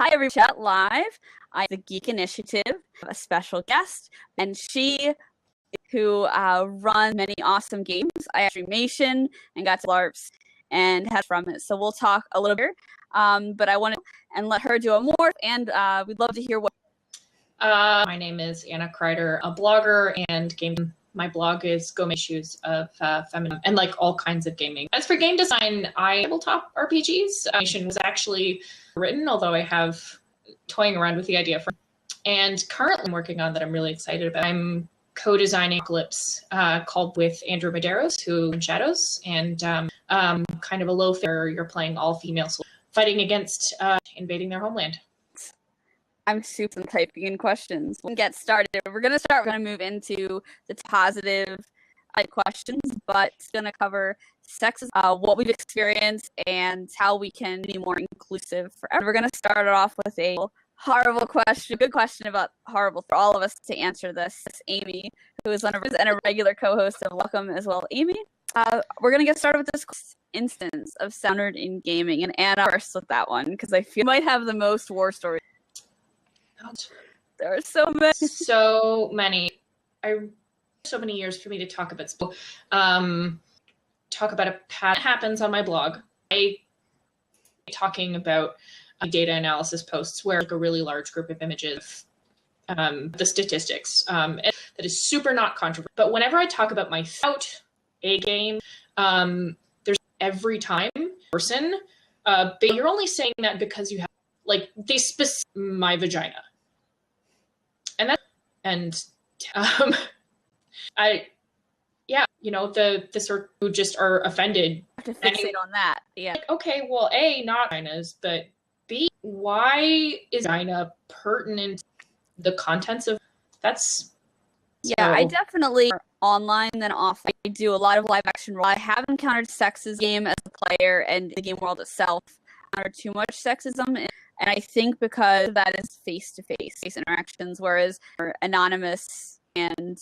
Hi, everyone. Chat live. I the Geek Initiative, a special guest, and she who runs many awesome games. I have streamation and got to Larps and had from it. So we'll talk a little bit. But I want to and let her do a more, and we'd love to hear what. My name is Anna Kreider, a blogger and game. My blog is Go Issues of Feminism and like all kinds of gaming. As for game design, I tabletop RPGs. Animation was actually written, although I have toying around with the idea for. And currently I'm working on that I'm really excited about. I'm co-designing Apocalypse called with Andrew Medeiros, who in Shadows, and kind of a low fare. You're playing all female soldiers fighting against invading their homeland. I'm super typing in questions. We'll get started. We're going to move into the positive questions, but it's going to cover sexism, what we've experienced, and how we can be more inclusive for everyone. We're going to start it off with a horrible question, good question about horrible for all of us to answer this. Amy, who is one of us and a regular co-host, and welcome as well, Amy. We're going to get started with this instance of sound in gaming, and Anna first with that one, because I feel you might have the most war stories. There are so many. So many. So many years for me to talk about. Talk about a pattern that happens on my blog. I talking about data analysis posts where like a really large group of images, the statistics. That is super not controversial. But whenever I talk about my a game, there's every time person. But you're only saying that because you have like they specify my vagina. The sort who just are offended. I have to fixate on that. Yeah. Like, okay, well, A, not vaginas, but B, why is vagina pertinent to the contents of that's yeah, I definitely online than off. I do a lot of live action role. I have encountered sexism game as a player and the game world itself. Encountered too much sexism, and I think because that is face-to-face interactions, whereas anonymous and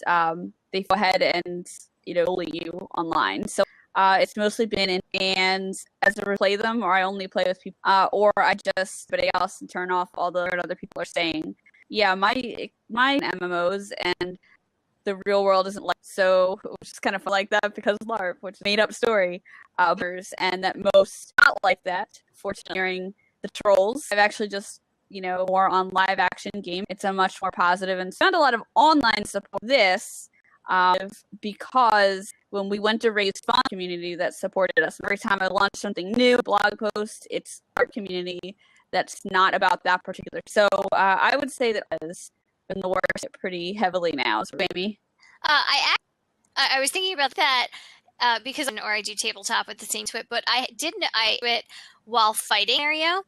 they go ahead and bully you online. So it's mostly been in, and as I play them, or I only play with people, or I just somebody else and turn off all the other people are saying. Yeah, my MMOs and the real world isn't like so. It's just kind of like that because Larp, which is a made up story, and that most not like that. Fortunately, hearing the trolls, I've actually just more on live action game. It's a much more positive and found a lot of online support. This because when we went to raise fund community that supported us every time I launched something new, blog post, it's our community that's not about that particular. So I would say that has been the worst pretty heavily now. So Amy, I was thinking about that because I do tabletop with the same twit, but I it while fighting scenario.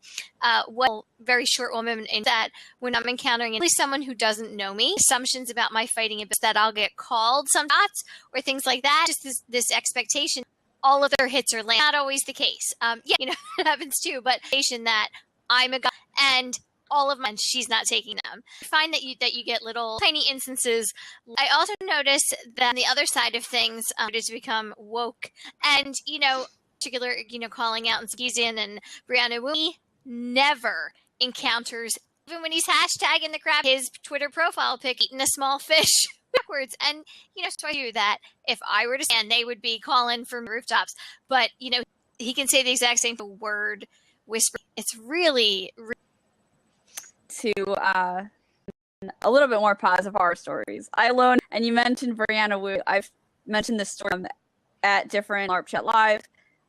Very short woman in that when I'm encountering at least someone who doesn't know me, assumptions about my fighting ability that I'll get called some shots or things like that. Just this expectation, all of their hits are land. Not always the case. It happens too, but that I'm a guy and all of mine, she's not taking them. I find that you get little tiny instances. I also notice that on the other side of things, it has become woke, and particular calling out and Sexism and Brianna Woolley never encounters, even when he's hashtagging the crap, his Twitter profile pic eating a small fish backwards, and so I do that if I were to stand, they would be calling from rooftops, but he can say the exact same word whisper. It's really to a little bit more positive horror stories. And you mentioned Brianna Wu. I've mentioned this story at different LARP Chat Live.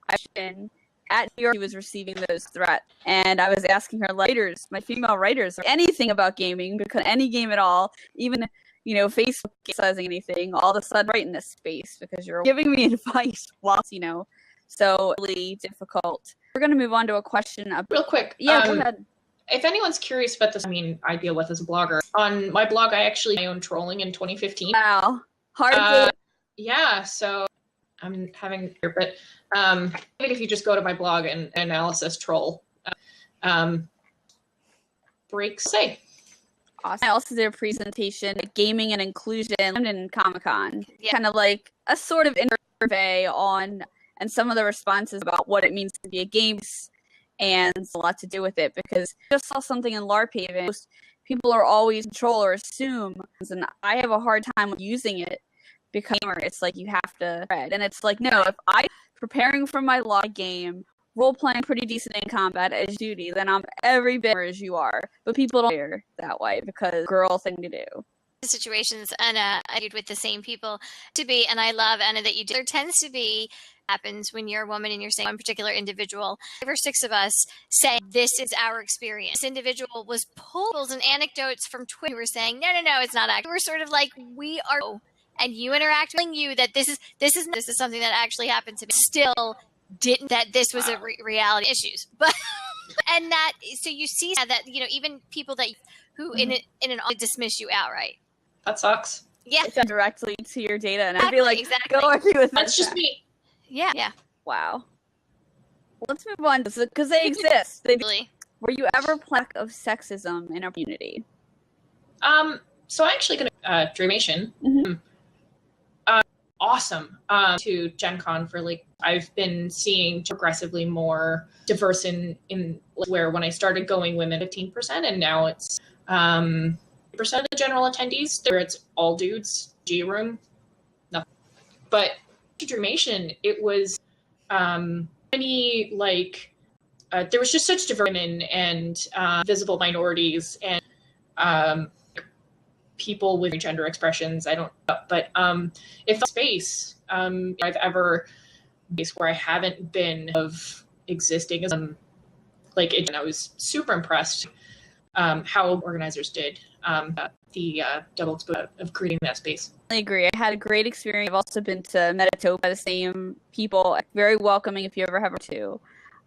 I've been at New York. She was receiving those threats, and I was asking her writers, my female writers, anything about gaming, because any game at all, even Facebook says anything, all of a sudden right in this space because you're giving me advice while so really difficult. We're going to move on to a question real quick. Yeah, go ahead. If anyone's curious about this, I deal with as a blogger. On my blog, I actually did my own trolling in 2015. Wow. Hard. Yeah, so I'm having here, but even if you just go to my blog and analysis troll, breaks say. Awesome. I also did a presentation, Gaming and Inclusion in Comic-Con. Yeah. Kind of like a sort of survey on, and some of the responses about what it means to be a games and it's a lot to do with it because I just saw something in Larp Haven. Most people are always control or assume, and I have a hard time using it because it's like you have to read, and it's like no, if I preparing for my log game, role playing pretty decent in combat as duty, then I'm every bit as you are. But people don't hear that way because girl thing to do. Situations, and I did with the same people to be, and I love Anna that you did. There tends to be happens when you're a woman and you're saying one particular individual. 5 or 6 of us say this is our experience. This individual was pulled and anecdotes from Twitter who were saying no, it's not accurate. We're sort of like we are, and you interact with you that this is something that actually happened to me. Still didn't that this was a reality issues, but and that so you see that even people that who in an dismiss you outright. That sucks. Yeah. It's directly to your data, and I'd be like, exactly. go argue with That's just me. Yeah. Wow. Let's move on because they exist. Were you ever plague of sexism in our community? So I actually got Dreamation. Mm-hmm. Awesome. To Gen Con for I've been seeing progressively more diverse in where when I started going women 15%, and now it's 50% of the general attendees where it's all dudes, G room, nothing. But to Dreamation, it was many there was just such diverse women and visible minorities and people with gender expressions. I don't know, but if the space I've ever where I haven't been of existing as and I was super impressed how organizers did the double exposure of creating that space. I agree. I had a great experience. I've also been to Metatope by the same people. Very welcoming if you ever have to.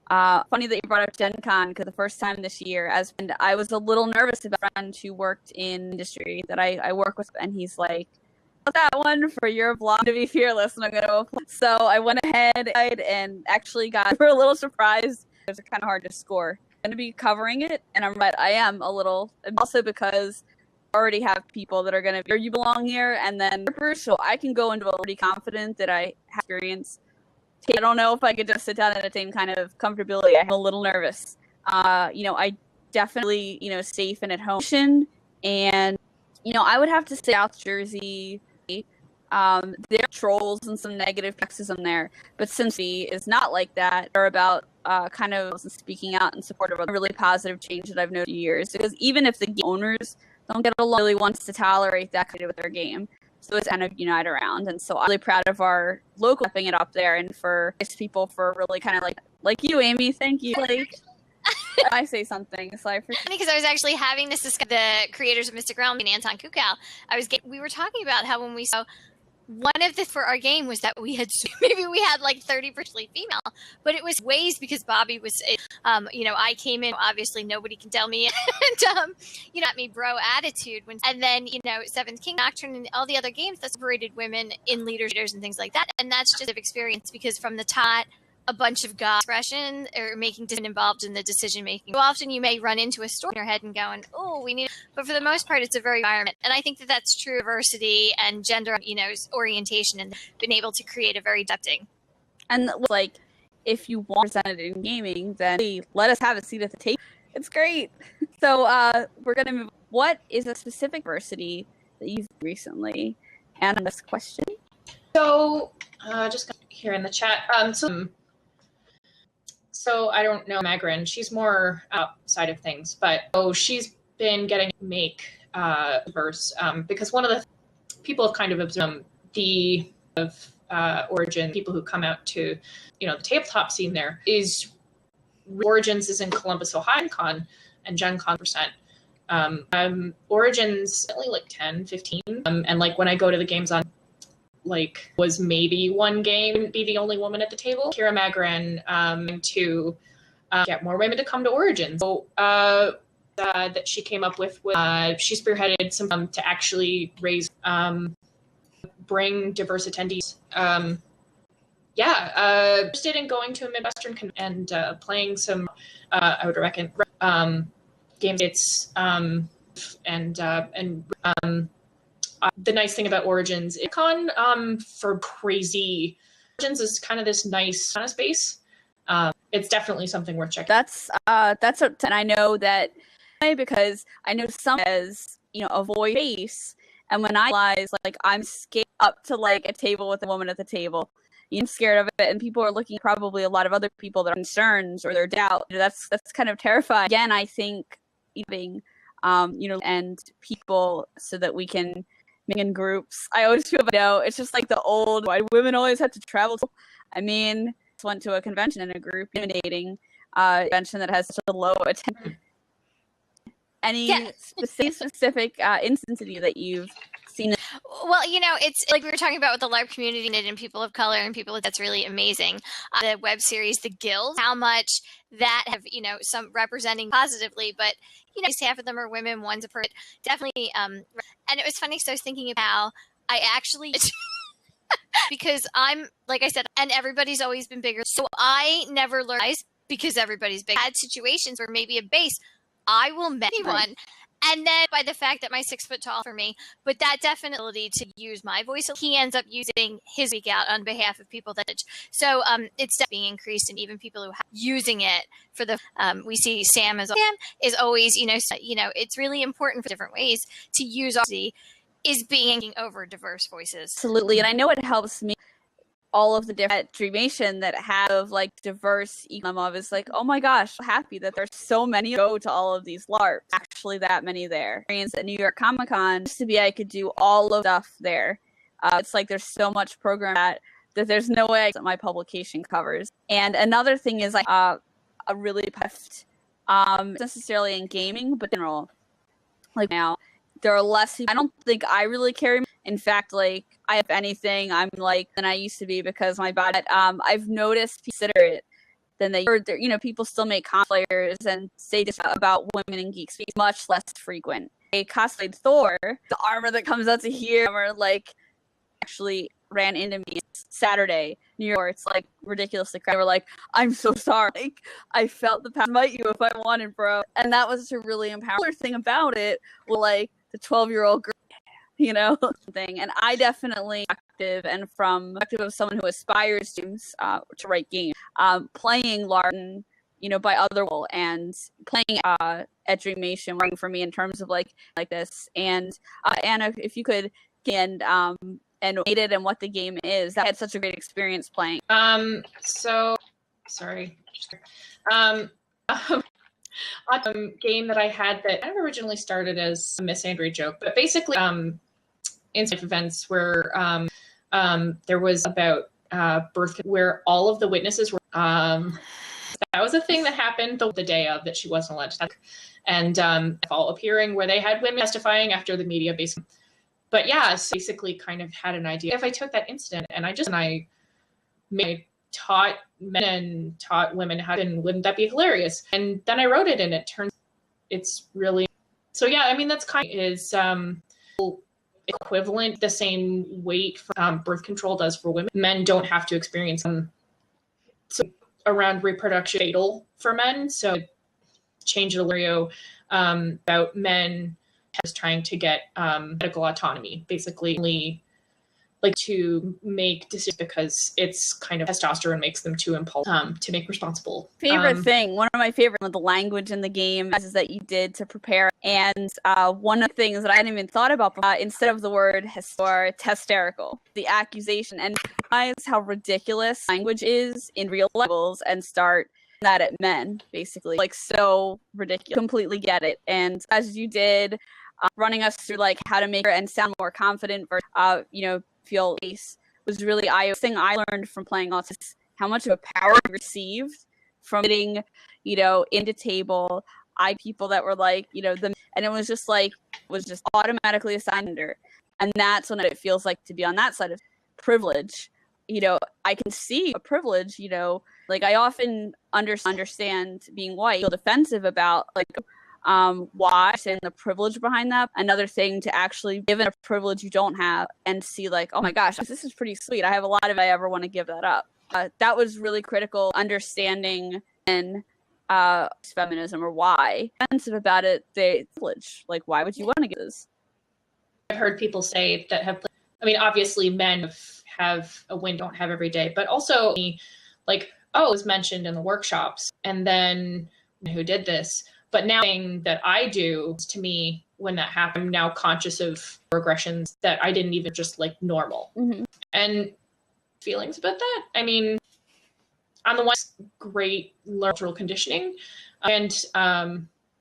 Funny that you brought up Gen Con because the first time this year, and I was a little nervous about a friend who worked in industry that I work with, and he's like, that one for your blog to be fearless, and I'm going to apply. So I went ahead and actually got a little surprised. It was kind of hard to score. I'm going to be covering it, and I am a little, also because I already have people that are going to be, you belong here, and then so I can go into already confident that I have experience. I don't know if I could just sit down at the same kind of comfortability. I'm a little nervous. I definitely, safe and at home. And, I would have to say South Jersey, there are trolls and some negative sexism there. But since is not like that, or about kind of speaking out in support of a really positive change that I've noticed for years. Because even if the game owners don't get along, really wants to tolerate that kind of with their game. So it's kind of unite around, and so I'm really proud of our local stepping it up there, and for people for really kind of like you, Amy. Thank you. I say something, so I appreciate. Because I was actually having this discussion the creators of Mystic Realm and Anton Kukal. We were talking about how when we saw one of the for our game was that we had 30% female, but it was ways because Bobby was, I came in, obviously nobody can tell me, and at me bro attitude and then Seventh King Nocturne and all the other games that separated women in leaders and things like that, and that's just an experience because from the top. A bunch of God expression or making decision involved in the decision making. So often you may run into a story in your head and going, "Oh, we need," but for the most part, it's a very environment, and I think that that's true. Diversity and gender, orientation, and been able to create a very adapting. And if you want presented in gaming, then let us have a seat at the table. It's great. So we're gonna move. What is a specific diversity that you've recently? And this question. So just here in the chat. So I don't know Magrin. She's more outside of things, but she's been getting make verse because one of the people have kind of observed the Origin people who come out to the tabletop scene there is Origins is in Columbus, Ohio Con and Gen Con percent. Origins only 10, 15. And when I go to the games on was maybe one game, wouldn't be the only woman at the table. Kira Magran to get more women to come to Origins. So that she came up with she spearheaded some to actually raise bring diverse attendees. Interested in going to a Midwestern and playing some I would recommend games. It's the nice thing about Origins, for crazy Origins is kind of this nice kind of space it's definitely something worth checking. And I know that because I know some as avoid face, and when I realize like I'm scared up to like a table with a woman at the table, I'm scared of it, and people are looking at probably a lot of other people that are concerns or their doubt. That's kind of terrifying. Again, I think even and people so that we can make in groups. I always feel it's just like the old why women always have to travel. I mean, I went to a convention in a group, intimidating convention that has such a low attendance. Any specific instances that you've seen? Well, it's like we were talking about with the Larp community and people of color and people that's really amazing. The web series, The Guild, how much that have, some representing positively, but, half of them are women, one's a person. Definitely. And it was funny. So I was thinking of how I actually, because I'm, like I said, and everybody's always been bigger. So I never learned because everybody's big. I had situations where maybe a base, I will met anyone. Right. And then by the fact that my 6 foot tall for me, but that definitely to use my voice, he ends up using his speak out on behalf of people that. So it's being increased, and even people who are using it for the. We see Sam is always it's really important for different ways to use is being over diverse voices. Absolutely, and I know it helps me. All of the different Dreamation that have like diverse of is like, oh my gosh, I'm happy that there's so many go to all of these LARPs. Actually, that many there. At New York Comic Con, used to be I could do all of stuff there. It's like there's so much program that there's no way that my publication covers. And another thing is like a really puffed, necessarily in gaming, but in general, like now there are less. I don't think I really carry. In fact, like I have anything, I'm like than I used to be because my body. I've noticed consider it than they were. People still make cosplayers and say this about women in geek speak much less frequent. I cosplayed Thor, the armor that comes out to here, like actually ran into me Saturday, New York. It's like ridiculously crowded. We're like, I'm so sorry. Like, I felt the power to fight you if I wanted, bro. And that was a really empowering thing about it. Well, like the 12-year-old girl. Thing. And I definitely active, and from the perspective of someone who aspires to write games, playing LARP, by other people and playing at Dreamation working for me in terms of like this. And Anna, if you could and rate it and what the game is, that I had such a great experience playing. So sorry. Game that I had that kind of originally started as a Miss Andrea joke, but basically inside events where there was about birth where all of the witnesses were that was a thing that happened the day of that she wasn't allowed to talk, and all appearing where they had women testifying after the media basically. But yeah, so basically kind of had an idea if I took that incident and I taught men and taught women how to, and wouldn't that be hilarious? And then I wrote it, and it turns it's really so yeah. I mean that's kind of is equivalent the same weight for, birth control does for women. Men don't have to experience so around reproduction fatal for men. So change the scenario about men just trying to get medical autonomy, basically. Like to make decisions because it's kind of testosterone makes them too impulsive to make responsible. Favorite thing, one of my favorite of the language in the game is that you did to prepare, and one of the things that I hadn't even thought about instead of the word hysterical, the accusation, and realize how ridiculous language is in real levels and start that at men, basically, like so ridiculous. Completely get it, and as you did, running us through like how to make her and sound more confident, feel ace was really thing I learned from playing Autism, how much of a power I received from getting, into table. People that were like, and it was just like automatically assigned under. And that's when it feels like to be on that side of privilege. I can see a privilege, like I often understand being white, feel defensive about like why and the privilege behind that. Another thing to actually give it a privilege you don't have and see like, oh my gosh, this is pretty sweet. I have a lot of I ever want to give that up. That was really critical understanding and feminism or why offensive about it. The privilege, like why would you want to get this? I've heard people say that have. I mean, obviously, men have a win don't have every day, but also like oh, it was mentioned in the workshops, and then who did this? But now, the thing that I do to me when that happened, I'm now conscious of regressions that I didn't even just like normal. And feelings about that. I mean, on the one, great cultural conditioning, and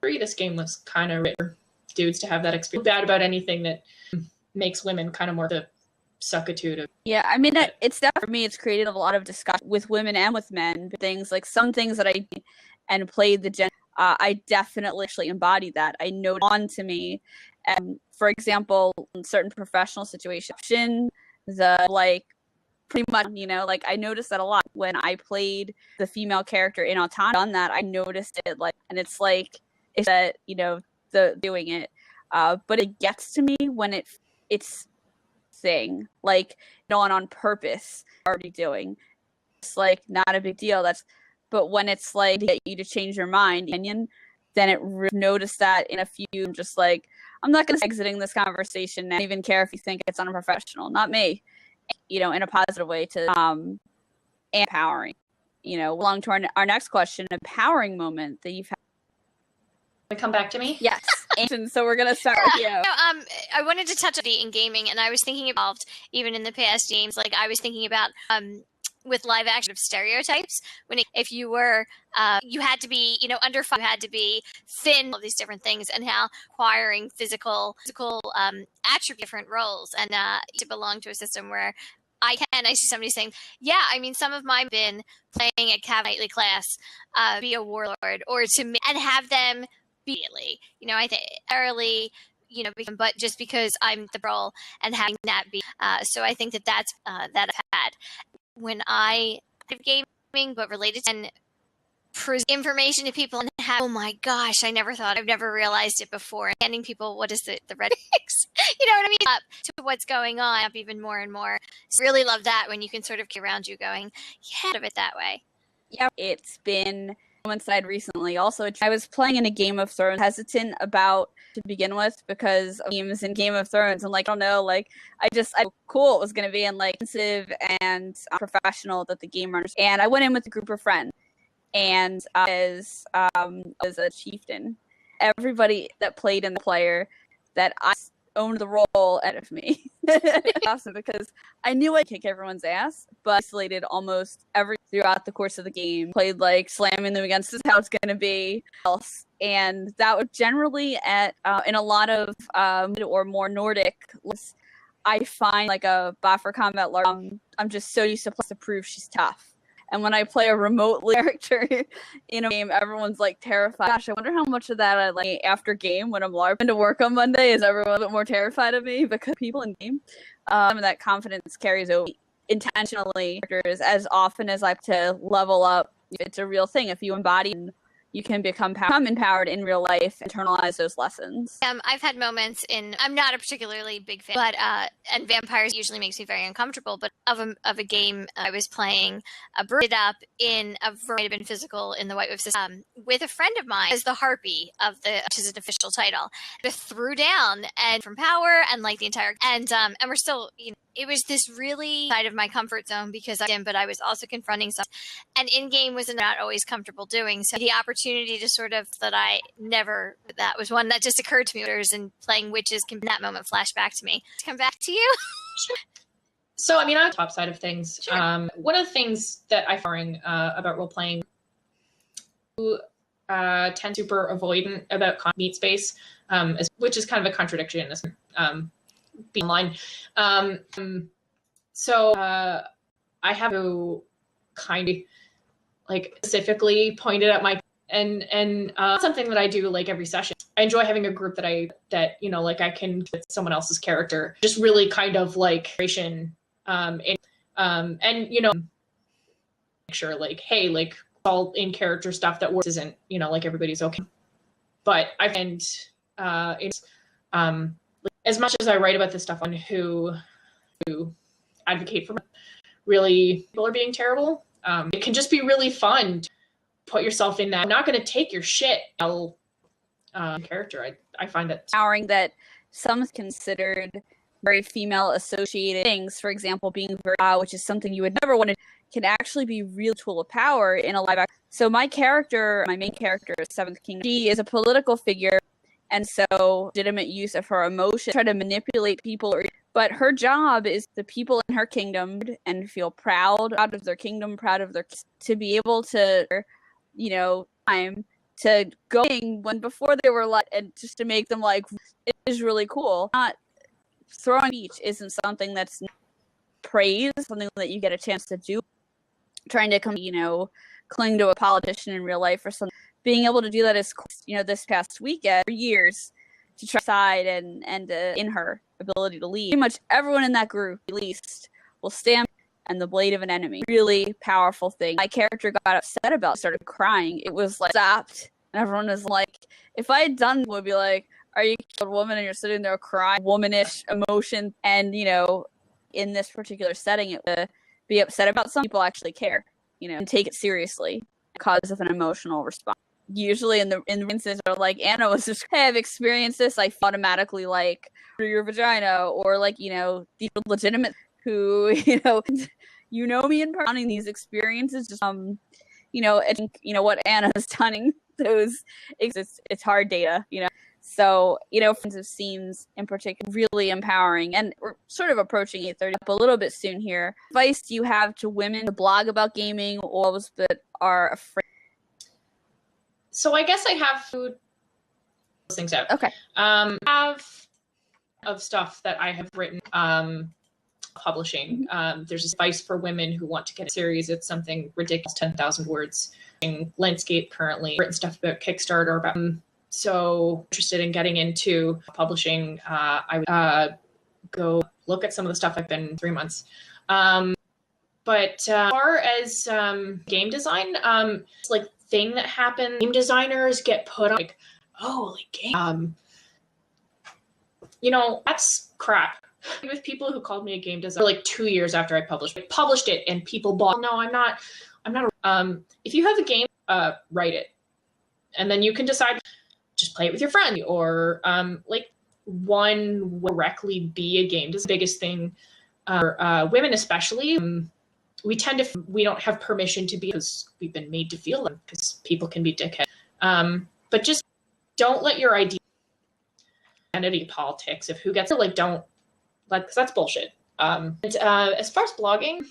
this game was kind of written for dudes to have that experience. Bad about anything that makes women kind of more the suckitude of. Yeah, I mean, it's definitely, for me, it's created a lot of discussion with women and with men. Things like some things that I did and played the gen. I definitely actually embodied that. I know on to me. For example, in certain professional situations, the like pretty much, you know, like I noticed that a lot when I played the female character in Autonomy. On that, I noticed it, like, and it's like it's that, you know, the doing it, but it gets to me when it's thing like not on purpose already doing. It's like not a big deal. But when it's like to get you to change your mind, then it notice that in a few. I'm just like, I'm not going to exiting this conversation. I don't even care if you think it's unprofessional. Not me. You know, in a positive way to empowering. You know, along to our next question, empowering moment that you've had. Come back to me. Yes. And so we're gonna start with you. I wanted to touch on in gaming, and I was thinking about even in the past games. Like I was thinking about with live action of stereotypes. If you were you had to be, you know, under 5, you had to be thin, all these different things, and how acquiring physical attribute different roles, and to belong to a system where I see somebody saying, yeah, I mean, some of mine been playing a Cav Knightly class, be a warlord, or to me, and have them immediately, you know, I think early, you know, but just because I'm the role and having that be, so I think that's that I've had when I did gaming, but related to and information to people and have, oh my gosh, I've never realized it before. And handing people, what is the red X, you know what I mean? Up to what's going on, up even more and more. So really love that when you can sort of get around you going, yeah, out of it that way. Yeah, it's been inside recently. Also, I was playing in a Game of Thrones, hesitant about to begin with because of games in Game of Thrones, and like I don't know, like I cool it was going to be and like sensitive and professional that the game runners. And I went in with a group of friends, and as a chieftain, everybody that played in the player that I owned the role out of me. Awesome, because I knew I'd kick everyone's ass, but isolated almost throughout the course of the game. Played like slamming them against this is how it's going to be else, and that would generally in a lot of or more Nordic lists, I find like a bot for combat Larp. I'm just so used to prove she's tough. And when I play a remotely character in a game, everyone's like terrified. Gosh, I wonder how much of that I like after game when I'm LARPing to work on Monday is everyone a bit more terrified of me because people in game. Some of that confidence carries over intentionally as often as I have to level up. It's a real thing. If you embody, you can become empowered in real life, internalize those lessons. I've had moments I'm not a particularly big fan, but and vampires usually makes me very uncomfortable. But of a game I was playing, brought it up in a variety, been physical in the White Wolf system with a friend of mine as the Harpy which is an official title. Just threw down and from power and like the entire and we're still, you know, it was this really side of my comfort zone because but I was also confronting stuff, and in game was not always comfortable doing. So the opportunity to sort of that was one that just occurred to me. And playing witches can in that moment flash back to me. Come back to you. So I mean, on the top side of things, sure. One of the things that I find about role playing, who tend super avoidant about meat space, which is kind of a contradiction in this. Being online. So I have to kind of like specifically pointed at my and something that I do like every session. I enjoy having a group that you know, like I can with someone else's character, just really kind of like creation and you know, make sure like, hey, like all in character stuff that works isn't, you know, like everybody's okay. But I find it's as much as I write about this stuff on who advocate for really people are being terrible, it can just be really fun to put yourself in that. I'm not going to take your shit character. I find that empowering that some considered very female associated things, for example, being very, which is something you would never want to, can actually be real tool of power in a live action. So my main character is Seventh Kingdom. She is a political figure, and so legitimate use of her emotion, try to manipulate people. But her job is the people in her kingdom and feel proud of their kingdom, proud of their, to be able to, time to go when before they were like, and just to make them like, it is really cool. Not throwing speech isn't something that's praised, something that you get a chance to do. Trying to cling to a politician in real life or something. Being able to do that is, this past weekend for years to try side and in her ability to lead. Pretty much everyone in that group, at least, will stand and the blade of an enemy. Really powerful thing. My character got upset about, started crying. It was like stopped, and everyone was like, if I had done, would be like, are you a woman and you're sitting there crying, womanish emotion, and in this particular setting, it would be upset about something. People actually care, and take it seriously because of an emotional response. Usually in the instances are like, Anna was just, hey, I've experienced this, I automatically like through your vagina, or like, these legitimate who, me in part these experiences, just I think, what Anna's done, those it's hard data, So, offensive seems in particular really empowering, and we're sort of approaching 8:30 up a little bit soon here. Advice do you have to women to blog about gaming or those that are afraid? So I guess I have those things out. Okay. I have of stuff that I have written publishing. There's advice for women who want to get a series. It's something ridiculous, 10,000 words. In landscape currently, written stuff about Kickstarter, about so interested in getting into publishing. I would go look at some of the stuff I've been 3 months. But as far as game design, it's like thing that happens. Game designers get put on like, oh, like game. That's crap. With people who called me a game designer like 2 years after I published it, and people bought. No, I'm not. If you have a game, write it, and then you can decide. Just play it with your friend, or one will directly be a game designer. The biggest thing, women especially, we don't have permission to be, because we've been made to feel them, because people can be dickhead. But just don't let your identity politics of who gets it, because that's bullshit. And as far as blogging,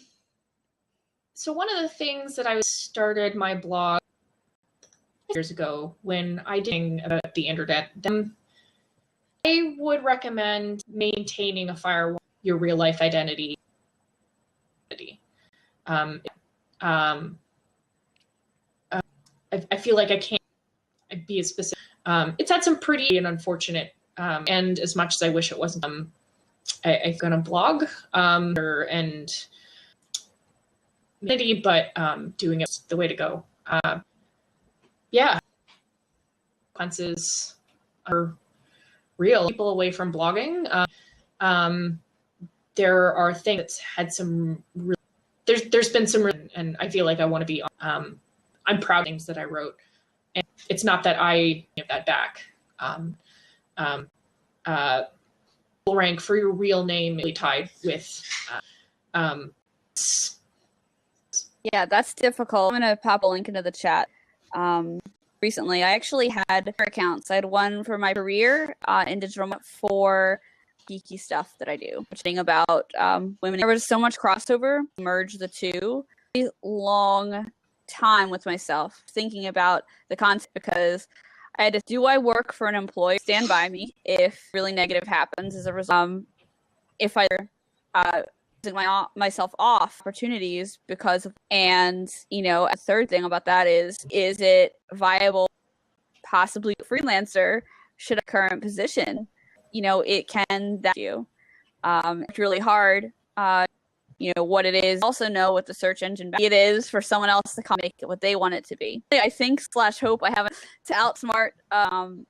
so one of the things that I started my blog years ago when I did about the internet, I would recommend maintaining a firewall, your real life identity. I feel like I can't be as specific. It's had some pretty and unfortunate, and as much as I wish it wasn't, I'm gonna blog, and but doing it the way to go. Yeah, consequences are real. People away from blogging. There are things that's had some. There's been some, and I feel like I want to be. I'm proud of things that I wrote, and it's not that I give that back. Rank for your real name really tied with. Yeah, that's difficult. I'm gonna pop a link into the chat. Recently, I actually had accounts. I had one for my career in digital for geeky stuff that I do, which thing about women. There was so much crossover, merge the two. A long time with myself thinking about the concept, because I had to, do I work for an employer, stand by me if really negative happens as a result, if I myself off opportunities because of, and a third thing about that is it viable, possibly freelancer should a current position, it can that you it's really hard what it is, also know what the search engine it is for someone else to come make it what they want it to be. I think / hope I haven't to outsmart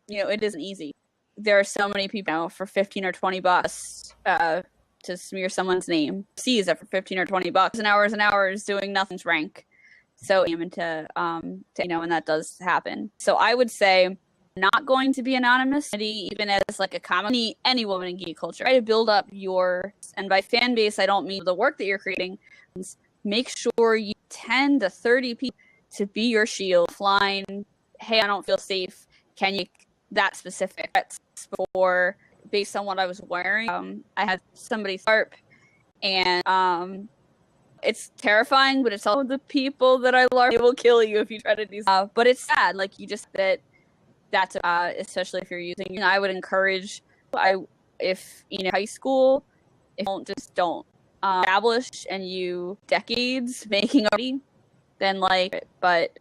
it isn't easy. There are so many people for 15 or 20 bucks to smear someone's name, sees it for 15 or 20 bucks, and hours doing nothing's rank. So aim into and that does happen. So I would say not going to be anonymous, even as like a common any woman in geek culture. Try to build up your, and by fan base, I don't mean the work that you're creating. Make sure you 10 to 30 people to be your shield. Flying, hey, I don't feel safe. Can you that specific? That's before, based on what I was wearing. I had somebody Larp, and it's terrifying, but it's all the people that I Larp. They will kill you if you try to do stuff. But it's sad. Like, you just that's especially if you're using. I would encourage, if high school, if you don't establish and you decades making a then but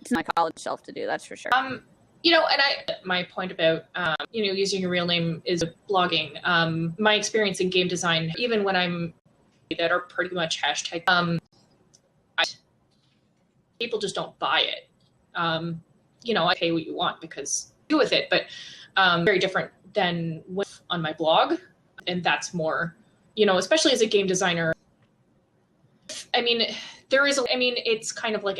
it's not college shelf to do, that's for sure. And my point about using your real name is blogging. My experience in game design, even when I'm that are pretty much hashtag, people just don't buy it. I pay what you want because do with it, but very different than on my blog, and that's more, especially as a game designer. It's kind of like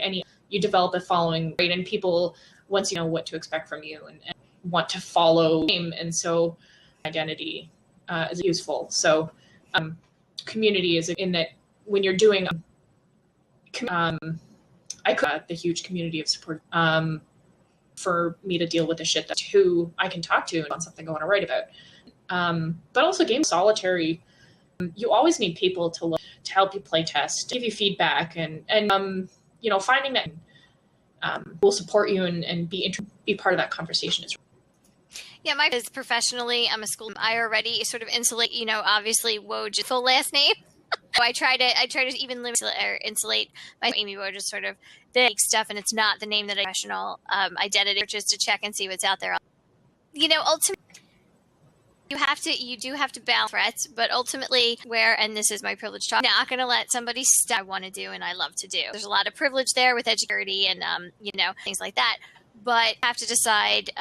you develop a following, right? And people, once you know what to expect from you and want to follow game, and so identity is useful. So community is in that when you're doing the huge community of support for me to deal with the shit that's who I can talk to on something I want to write about. But also game solitary, you always need people to help you play test, give you feedback, and finding that will support you and be part of that conversation is. Yeah, my is professionally, I'm a school. I already sort of insulate, obviously Woj's full last name. So I try to even limit or insulate my Amy Woj sort of the stuff, and it's not the name that I professional identity, which is to check and see what's out there. Ultimately, you do have to balance threats, but ultimately, and this is my privilege talk, I'm not going to let somebody I want to do and I love to do. There's a lot of privilege there with education and things like that, but you have to decide.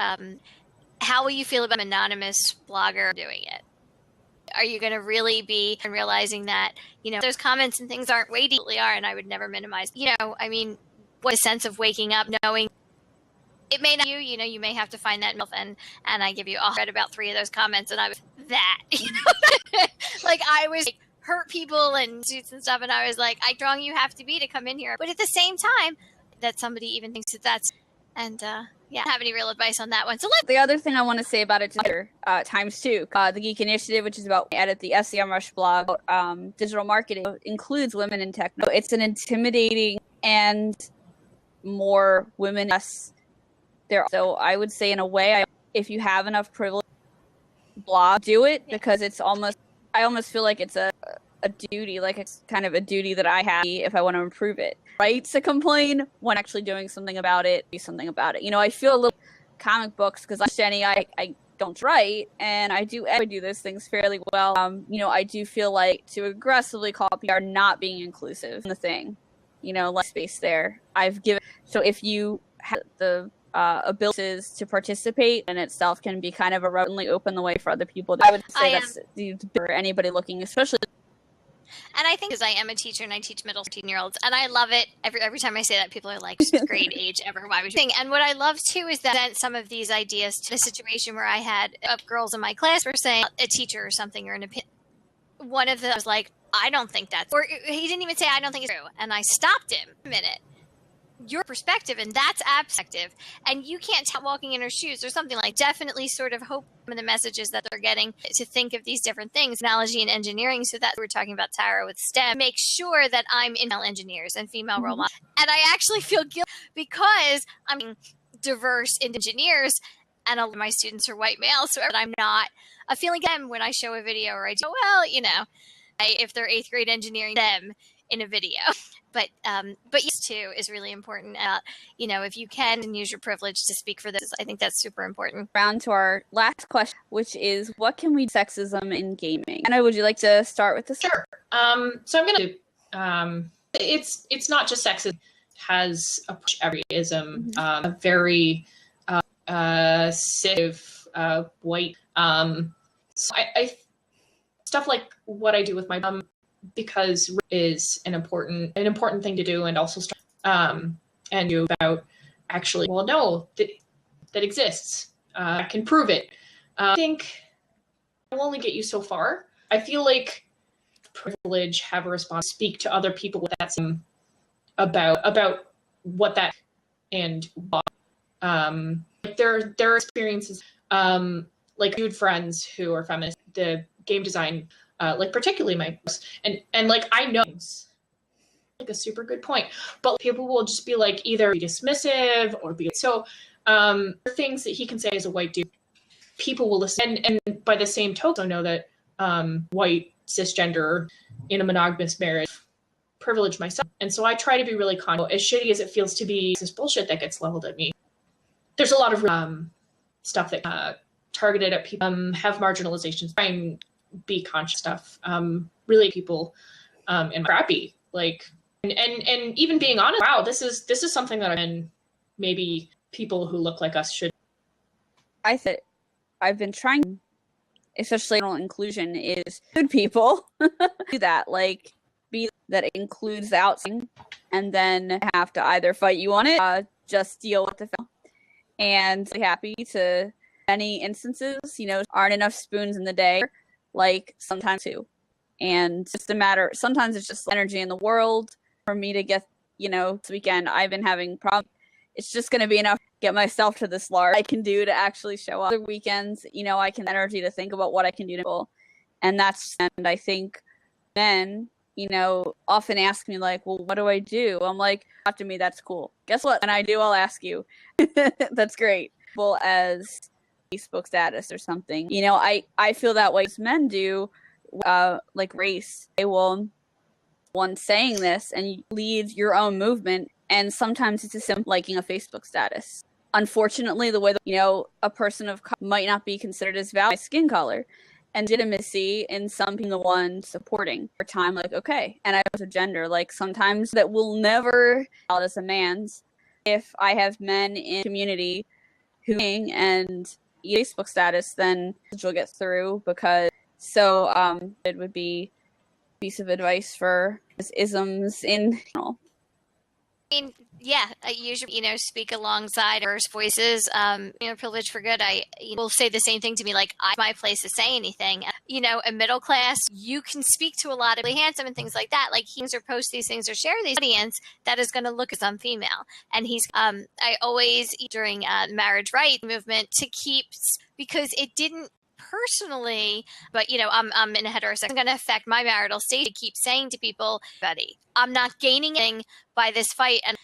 How will you feel about an anonymous blogger doing it? Are you going to really be realizing that, those comments and things aren't weighty, they are, and I would never minimize, what a sense of waking up, knowing it may not you may have to find that and I give you, I read about 3 of those comments and I was that, like I was hurt people and suits and stuff. And I was like, I strong you have to be to come in here. But at the same time that somebody even thinks that's, and yeah, I don't have any real advice on that one. So the other thing I want to say about it times 2, the Geek Initiative, which is about edit the SEMrush blog, digital marketing, includes women in tech. It's an intimidating and more women there. So I would say in a way, if you have enough privilege, blog, do it, because it's I almost feel like it's a duty, like it's kind of a duty that I have if I want to improve it. Right to complain when actually doing something about it, do something about it. I feel a little comic books because like Jenny, I don't write and I do those things fairly well. I do feel like to aggressively call people are not being inclusive in the thing. Less space there. So if you have the abilities to participate in itself can be kind of erroneously open the way for other people. I would say that's for anybody looking, especially. And I think because I am a teacher and I teach middle 13-year-olds, and I love it. Every time I say that, people are like, "Great age ever." Why would you think? And what I love too is that some of these ideas to the situation where I had girls in my class were saying a teacher or something or an opinion. One of them was like, "I don't think that's," or he didn't even say, "I don't think it's true," and I stopped him a minute. Your perspective, and that's abstractive, and you can't tell walking in her shoes or something like. Definitely sort of hope in the messages that they're getting to think of these different things, technology and engineering, so that we're talking about Tara with STEM, make sure that I'm in female engineers and female role models. And I actually feel guilty because I'm diverse in engineers and all of my students are white males, so I'm not feeling them when I show a video or I do, if they're 8th grade engineering them in a video. But yes, too, is really important. If you can use your privilege to speak for this, I think that's super important. Round to our last question, which is, what can we do sexism in gaming? Anna, would you like to start with this? Sure. So I'm going to, it's not just sexism, it has every ism, a very safe, white, so I stuff like what I do with my because is an important thing to do, and also and you about actually, that exists. I can prove it. I think will only get you so far. I feel like privilege have a response, speak to other people with that about what that and why. Like their experiences, like dude friends who are feminists, the game design, like particularly my and like I know like a super good point, but people will just be like either be dismissive or be so things that he can say as a white dude, people will listen, and by the same token, I know that white cisgender in a monogamous marriage privilege myself, and so I try to be really conscious. As shitty as it feels to be this bullshit that gets leveled at me, there's a lot of stuff that targeted at people have marginalizations. Try and be conscious stuff. Really, people and crappy like and even being honest. Wow, this is something that maybe people who look like us should. I think I've been trying, especially inclusion, is good people do that, like be that includes the outside, and then have to either fight you on it, just deal with the film. And I'm happy to many instances, aren't enough spoons in the day, like sometimes too. And it's just a matter, sometimes it's just energy in the world for me to get, this weekend I've been having problems. It's just going to be enough to get myself to this Larp I can do to actually show up. Other weekends, I can energy to think about what I can do to people. And I think men, often ask me like, well, what do I do? I'm like, talk to me, that's cool. Guess what? When I do, I'll ask you. That's great. Well, as Facebook status or something, I feel that way as men do, like race. They will, one saying this and you lead your own movement. And sometimes it's a simple liking a Facebook status. Unfortunately, the way that, a person of color might not be considered as valid by skin color, and legitimacy in some being the one supporting for time, like, okay. And I was a gender, like sometimes that will never out as a man's. If I have men in community who and Facebook status, then you'll get through because it would be a piece of advice for isms in general. I mean, yeah, I usually, speak alongside diverse voices. Privilege for good. I will say the same thing to me, like, my place to say anything. A middle class, you can speak to a lot of really handsome and things like that. Like, or post these things or share these audience that is going to look at some female. And I always, during marriage right movement, because it didn't personally, but I'm in a heterosexual, I'm going to affect my marital state. To keep saying to people, buddy, I'm not gaining anything by this fight. And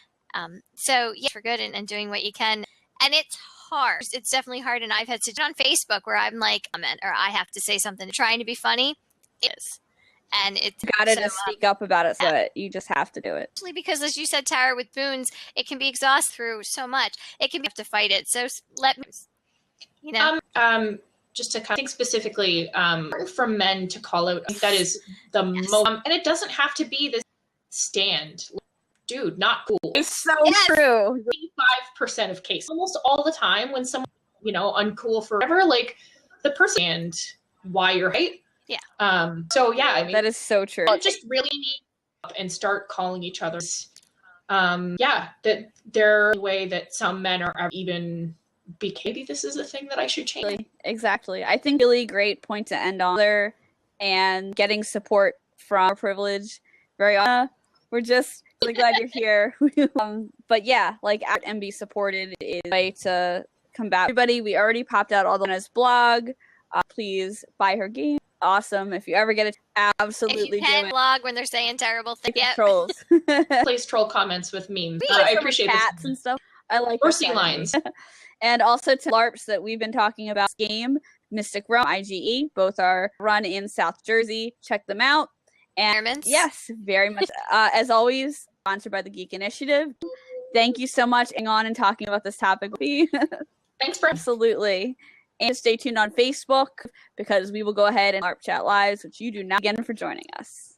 so yeah, for good and doing what you can. And it's hard. It's definitely hard. And I've had to do on Facebook where I'm like, or I have to say something trying to be funny. It is. And it's gotta just speak up about it, so you just have to do it. Especially because, as you said, Tara, with boons, it can be exhausted through so much. It can be have to fight it. So let me, just to kind of think specifically for men to call out, I think that is the most, and it doesn't have to be this stand. Dude, not cool. It's so true. 85% of cases, almost all the time, when someone, uncool forever, like the person and why you're right. Yeah. So yeah, I mean, that is so true. Just really need up and start calling each other. That there a way that some men are even. Maybe this is a thing that I should change. Exactly. I think really great point to end on there, and getting support from our privilege. We're just really glad you're here. But yeah, like act and be supported is a way to combat everybody. We already popped out all the Anna's blog. Please buy her game. Awesome. If you ever get it, absolutely if you do it. Blog when they're saying terrible things. Yep. Trolls. Please troll comments with memes. I appreciate cats this. And stuff. I like or sea lions. And also to Larps that we've been talking about game, Mystic Realm, IGE, both are run in South Jersey. Check them out. And yes, very much. As always, sponsored by the Geek Initiative. Thank you so much for hanging on and talking about this topic. Thanks for absolutely. And stay tuned on Facebook because we will go ahead and Larp Chat Lives, which you do not again for joining us.